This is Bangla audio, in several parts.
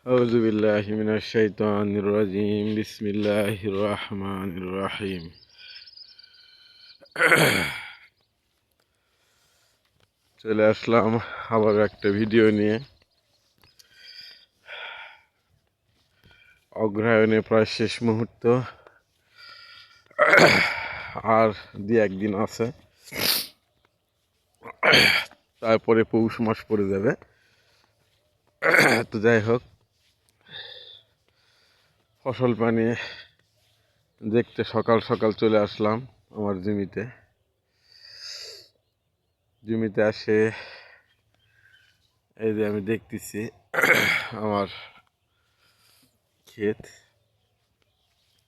أعوذ بالله من الشيطان الرجيم بسم الله الرحمن الرحيم চলে আসলাম আবার একটা ভিডিও নিয়ে। অগ্রহায়ণে প্রায় শেষ মুহূর্ত, আর একদিন আছে, তারপরে পৌষ মাস পড়ে যাবে। তো যাই হোক, ফসল পানি দেখতে সকাল সকাল চলে আসলাম আমার জমিতে আসে এই যে আমি দেখতেছি আমার ক্ষেত।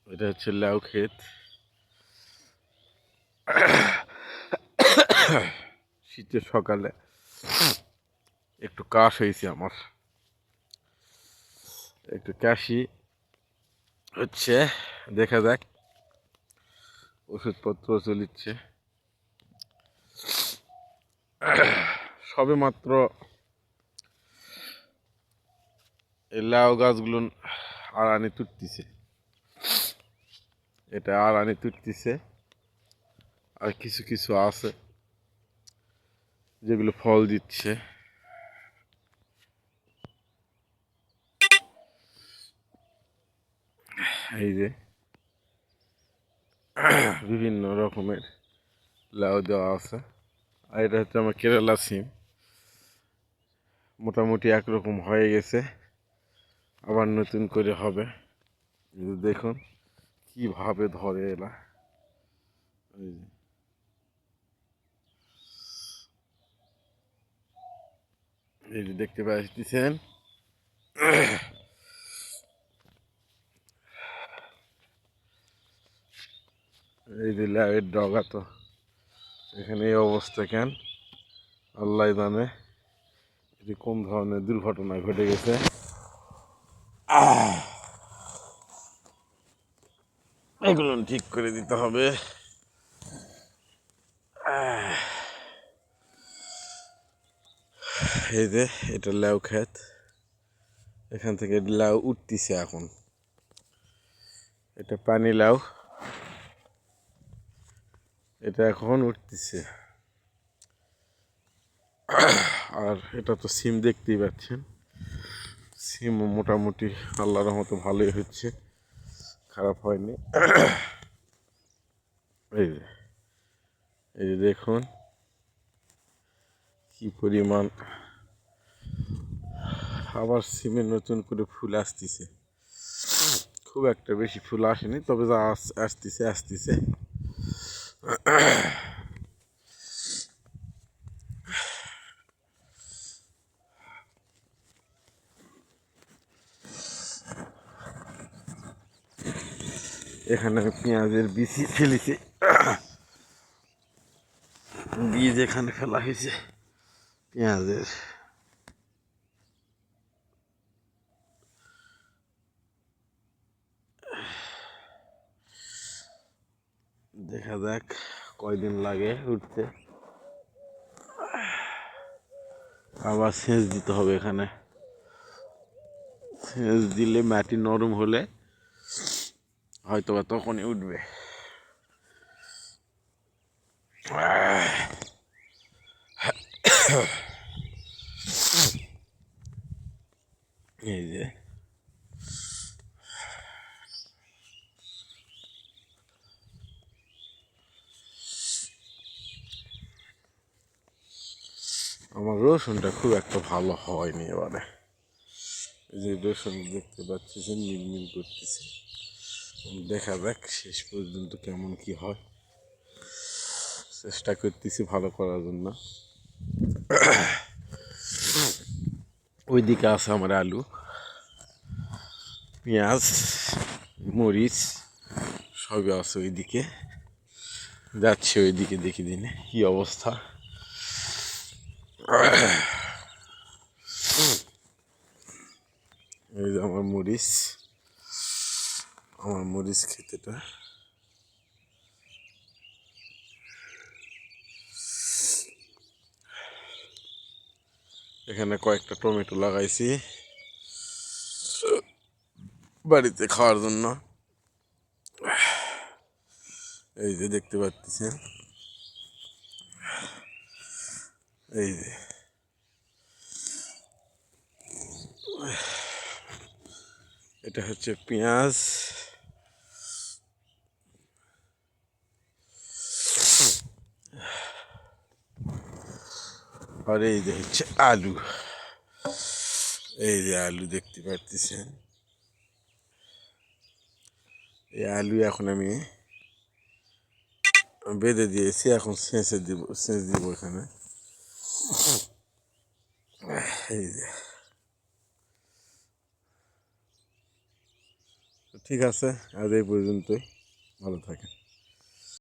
এটা হচ্ছে লাউ ক্ষেত। শীতের সকালে একটু কাশ হয়েছে আমার, একটু কাশি হচ্ছে। দেখা যাক, ওষুধপত্র চলিচ্ছে। সবে মাত্র এই লাউ গাছগুলো আড়ানি তুলতেছে, এটা আড়ানি তুলতেছে। আর কিছু কিছু আছে যেগুলো ফল দিচ্ছে। এই যে বিভিন্ন রকমের লাউ দেওয়া আছে। আর এটা হচ্ছে আমার কেরালা সিম, মোটামুটি একরকম হয়ে গেছে, আবার নতুন করে হবে। দেখুন কিভাবে ধরে এলা। এই যে দেখতে পাচ্ছেন, এই যে লাউয়ের ডগা। তো এখানে এই অবস্থা কেন আল্লাহ জানে, এটি কোন ধরনের দুর্ঘটনা ঘটে গেছে। এগুলো ঠিক করে দিতে হবে। এই যে এটা লাউ ক্ষেত, এখান থেকে লাউ উঠতেছে এখন। এটা পানি লাউ, এটা এখন উঠতেছে। আর এটা তো সিম দেখতেই পাচ্ছেন, সিম মোটামুটি আল্লাহর মতো ভালোই হচ্ছে, খারাপ হয়নি। এই যে এই যে দেখুন কি পরিমাণ। আবার সিমে নতুন করে ফুল আসতেছে, খুব একটা বেশি ফুল আসেনি, তবে যা আসতেছে আসতেছে। এখানে আমি পেঁয়াজের বীজ ফেলেছি, বীজ এখানে ফেলা হয়েছে পেঁয়াজের। দেখা যাক কয়দিন লাগে উঠতে। আবার সেচ দিতে হবে এখানে, সেচ দিলে মাটি নরম হলে হয়তো বা তখনই উঠবে। এই যে আমার রসুনটা খুব একটা ভালো হয়নি এবারে। এই যে রসুন দেখতে পাচ্ছি যে মিলমিল করতেছে। দেখা যাক শেষ পর্যন্ত কেমন কি হয়, চেষ্টা করতেছি ভালো করার জন্য। ওইদিকে আছে আমার আলু, পেঁয়াজ, মরিচ সবই আছে ওইদিকে। যাচ্ছে ওইদিকে, দেখি দিনে কি অবস্থা। এই যে আমার মরিচ খেতেটা। এখানে কয়েকটা টমেটো লাগাইছি, বাড়িতে খাওয়ার জন্য। এই যে দেখতে পাচ্ছেন, এই যে এটা হচ্ছে পেঁয়াজ, আর এই যে হচ্ছে আলু। এই যে আলু দেখতে পাচ্ছেন, এই আলু এখন আমি বেঁধে দিয়েছি, এখন সেচ দিব এখানে। এই যে ঠিক আছে, আজ এই পর্যন্তই, ভালো থাকেন।